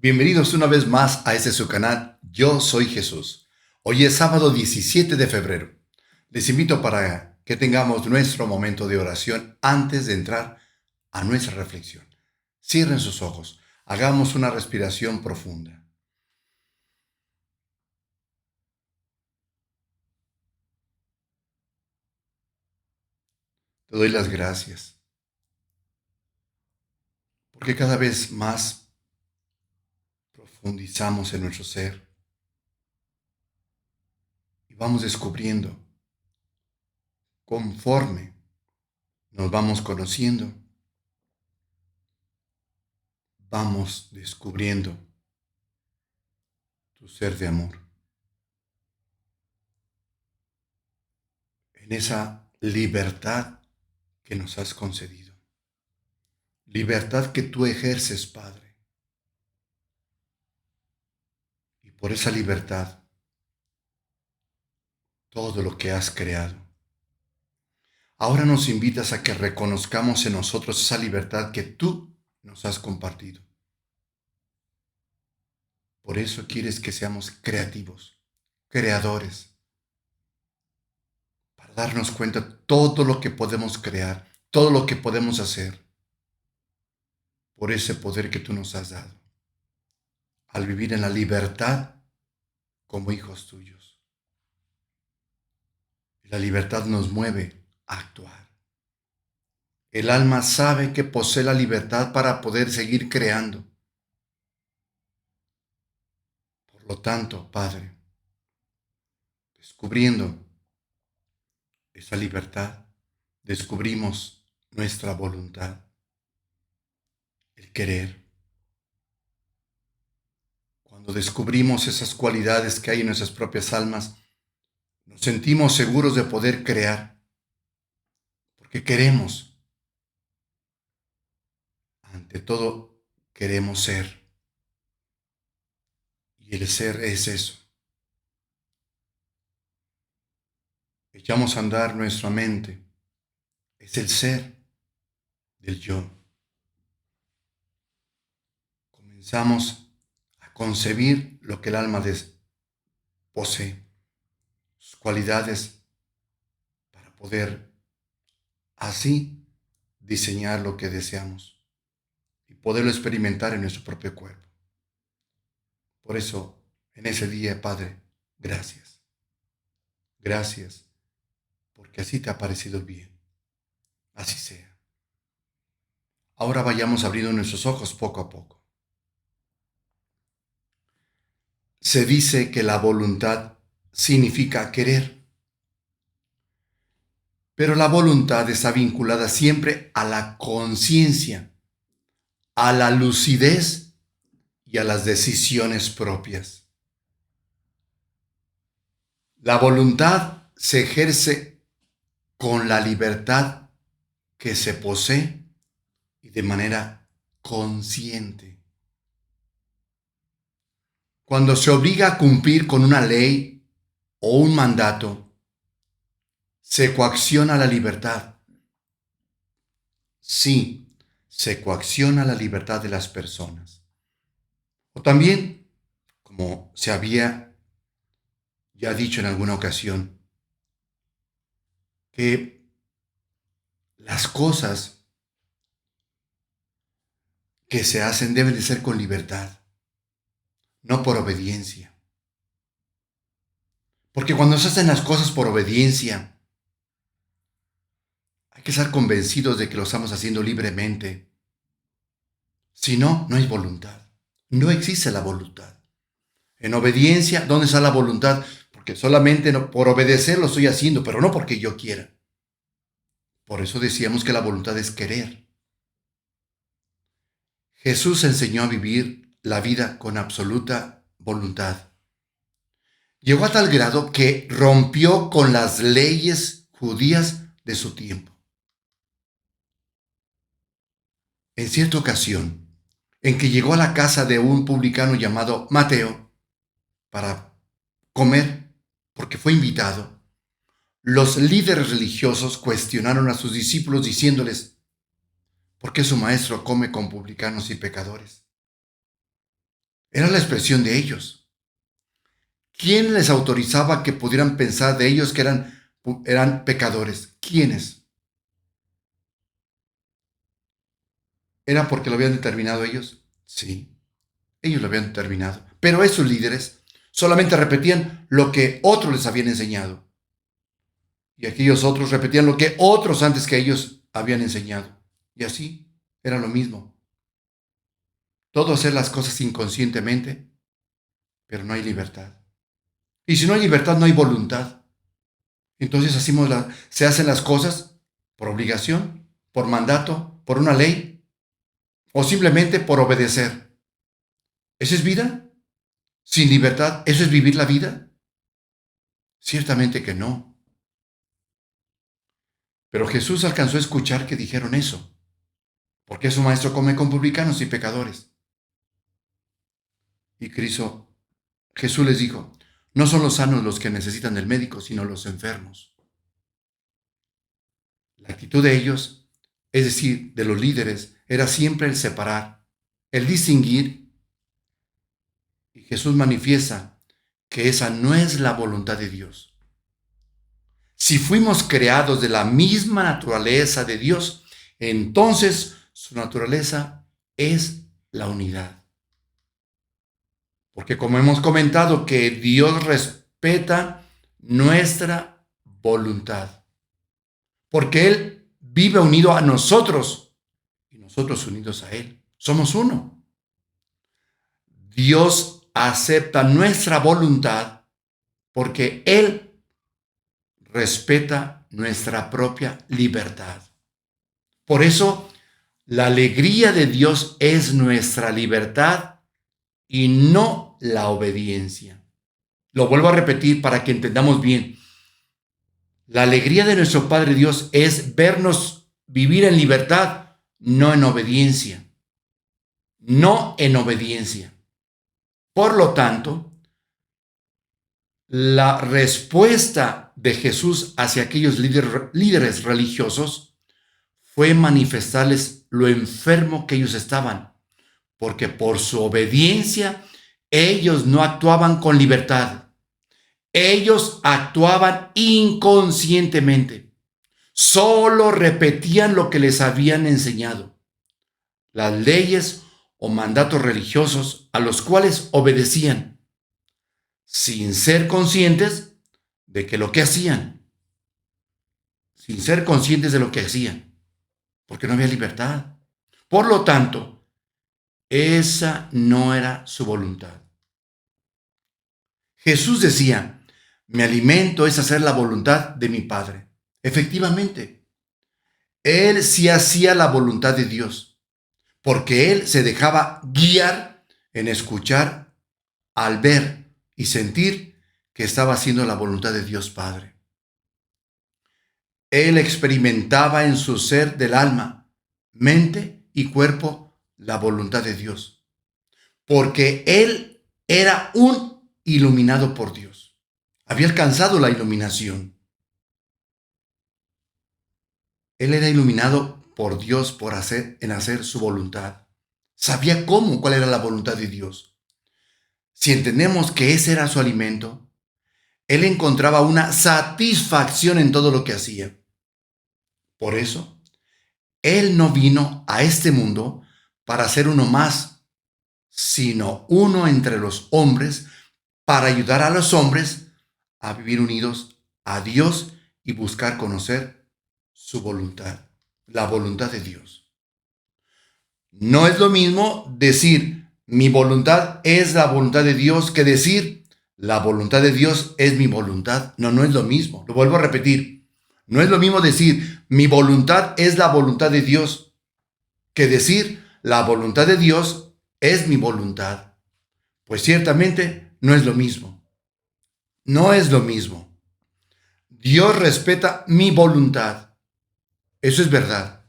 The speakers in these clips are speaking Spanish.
Bienvenidos una vez más a este su canal, Yo Soy Jesús. Hoy es sábado 17 de febrero. Les invito para que tengamos nuestro momento de oración antes de entrar a nuestra reflexión. Cierren sus ojos, hagamos una respiración profunda. Te doy las gracias, porque cada vez más profundizamos en nuestro ser y vamos descubriendo conforme nos vamos conociendo, vamos descubriendo tu ser de amor. En esa libertad que nos has concedido. Libertad que tú ejerces, Padre. Y por esa libertad, todo lo que has creado. Ahora nos invitas a que reconozcamos en nosotros esa libertad que tú nos has compartido. Por eso quieres que seamos creativos, creadores, para darnos cuenta de todo lo que podemos crear, todo lo que podemos hacer, por ese poder que tú nos has dado, al vivir en la libertad como hijos tuyos. Y la libertad nos mueve a actuar. El alma sabe que posee la libertad para poder seguir creando. Por lo tanto, Padre, descubriendo esa libertad, descubrimos nuestra voluntad, el querer. Cuando descubrimos esas cualidades que hay en nuestras propias almas, nos sentimos seguros de poder crear, porque queremos. Ante todo, queremos ser. Y el ser es eso. Echamos a andar nuestra mente. Es el ser del yo. Comenzamos a concebir lo que el alma posee, sus cualidades, para poder así diseñar lo que deseamos y poderlo experimentar en nuestro propio cuerpo. Por eso, en ese día, Padre, gracias. Gracias, porque así te ha parecido bien. Así sea. Ahora vayamos abriendo nuestros ojos poco a poco. Se dice que la voluntad significa querer, pero la voluntad está vinculada siempre a la conciencia, a la lucidez y a las decisiones propias. La voluntad se ejerce con la libertad que se posee y de manera consciente. Cuando se obliga a cumplir con una ley o un mandato, se coacciona la libertad. Sí, se coacciona la libertad de las personas. O también, como se había ya dicho en alguna ocasión, que las cosas que se hacen deben de ser con libertad, no por obediencia. Porque cuando se hacen las cosas por obediencia, hay que estar convencidos de que lo estamos haciendo libremente. Si no, no hay voluntad. No existe la voluntad. En obediencia, ¿dónde está la voluntad? Porque solamente por obedecer lo estoy haciendo, pero no porque yo quiera. Por eso decíamos que la voluntad es querer. Jesús enseñó a vivir la vida con absoluta voluntad. Llegó a tal grado que rompió con las leyes judías de su tiempo. En cierta ocasión, en que llegó a la casa de un publicano llamado Mateo para comer, porque fue invitado, los líderes religiosos cuestionaron a sus discípulos diciéndoles, ¿por qué su maestro come con publicanos y pecadores? Era la expresión de ellos. ¿Quién les autorizaba que pudieran pensar de ellos que eran pecadores? ¿Quiénes? ¿Era porque lo habían determinado ellos? Sí, ellos lo habían determinado. Pero esos líderes solamente repetían lo que otros les habían enseñado. Y aquellos otros repetían lo que otros antes que ellos habían enseñado. Y así era lo mismo. Todo hacer las cosas inconscientemente, pero no hay libertad. Y si no hay libertad, no hay voluntad. Entonces se hacen las cosas por obligación, por mandato, por una ley, o simplemente por obedecer. ¿Eso es vida? ¿Sin libertad? ¿Eso es vivir la vida? Ciertamente que no. Pero Jesús alcanzó a escuchar que dijeron eso. ¿Por qué su maestro come con publicanos y pecadores? Y Jesús les dijo, no son los sanos los que necesitan del médico, sino los enfermos. La actitud de ellos, es decir, de los líderes, era siempre el separar, el distinguir. Y Jesús manifiesta que esa no es la voluntad de Dios. Si fuimos creados de la misma naturaleza de Dios, entonces su naturaleza es la unidad. Porque como hemos comentado que Dios respeta nuestra voluntad. Porque Él vive unido a nosotros y nosotros unidos a Él. Somos uno. Dios acepta nuestra voluntad porque Él respeta nuestra propia libertad. Por eso, la alegría de Dios es nuestra libertad y no la obediencia. Lo vuelvo a repetir para que entendamos bien. La alegría de nuestro Padre Dios es vernos vivir en libertad, no en obediencia. No en obediencia. Por lo tanto, la respuesta de Jesús hacia aquellos líderes religiosos fue manifestarles lo enfermo que ellos estaban, porque por su obediencia ellos no actuaban con libertad. Ellos actuaban inconscientemente. Solo repetían lo que les habían enseñado. Las leyes o mandatos religiosos a los cuales obedecían, sin ser conscientes de que lo que hacían, sin ser conscientes de lo que hacían, porque no había libertad. Por lo tanto, esa no era su voluntad. Jesús decía, mi alimento es hacer la voluntad de mi Padre. Efectivamente, Él sí hacía la voluntad de Dios, porque Él se dejaba guiar en escuchar, al ver y sentir que estaba haciendo la voluntad de Dios Padre. Él experimentaba en su ser del alma, mente y cuerpo la voluntad de Dios, porque Él era un iluminado por Dios. Había alcanzado la iluminación. Él era iluminado por Dios en hacer su voluntad. Sabía cuál era la voluntad de Dios. Si entendemos que ese era su alimento, Él encontraba una satisfacción en todo lo que hacía. Por eso, Él no vino a este mundo para ser uno más, sino uno entre los hombres, para ayudar a los hombres a vivir unidos a Dios y buscar conocer su voluntad, la voluntad de Dios. No es lo mismo decir mi voluntad es la voluntad de Dios que decir la voluntad de Dios es mi voluntad. No, no es lo mismo. Lo vuelvo a repetir. No es lo mismo decir mi voluntad es la voluntad de Dios que decir la voluntad de Dios es mi voluntad. Pues ciertamente no es lo mismo. No es lo mismo. Dios respeta mi voluntad. Eso es verdad.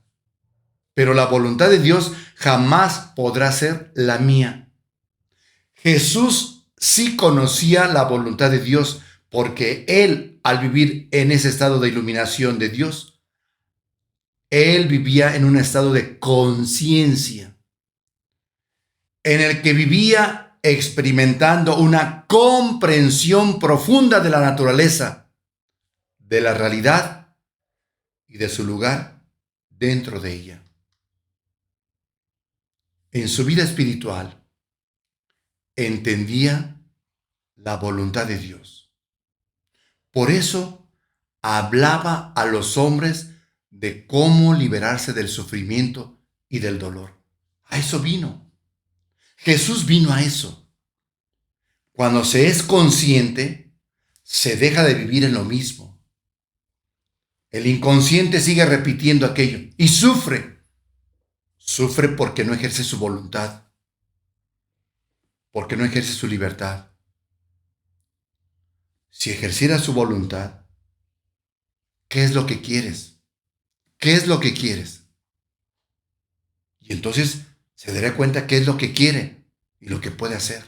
Pero la voluntad de Dios jamás podrá ser la mía. Jesús sí conocía la voluntad de Dios porque Él, al vivir en ese estado de iluminación de Dios, Él vivía en un estado de conciencia, en el que vivía experimentando una comprensión profunda de la naturaleza, de la realidad y de su lugar dentro de ella. En su vida espiritual entendía la voluntad de Dios. Por eso hablaba a los hombres de cómo liberarse del sufrimiento y del dolor. A eso vino. Jesús vino a eso. Cuando se es consciente, se deja de vivir en lo mismo. El inconsciente sigue repitiendo aquello y sufre. Sufre porque no ejerce su voluntad, porque no ejerce su libertad. Si ejerciera su voluntad, ¿qué es lo que quieres? ¿Qué es lo que quieres? Y entonces se daría cuenta qué es lo que quiere y lo que puede hacer.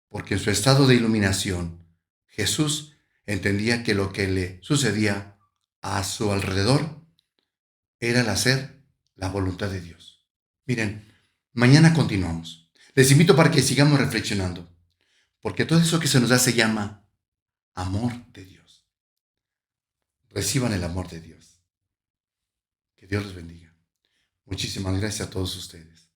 Porque en su estado de iluminación, Jesús entendía que lo que le sucedía a su alrededor era el hacer la voluntad de Dios. Miren, mañana continuamos. Les invito para que sigamos reflexionando, porque todo eso que se nos da se llama amor de Dios. Reciban el amor de Dios. Que Dios los bendiga. Muchísimas gracias a todos ustedes.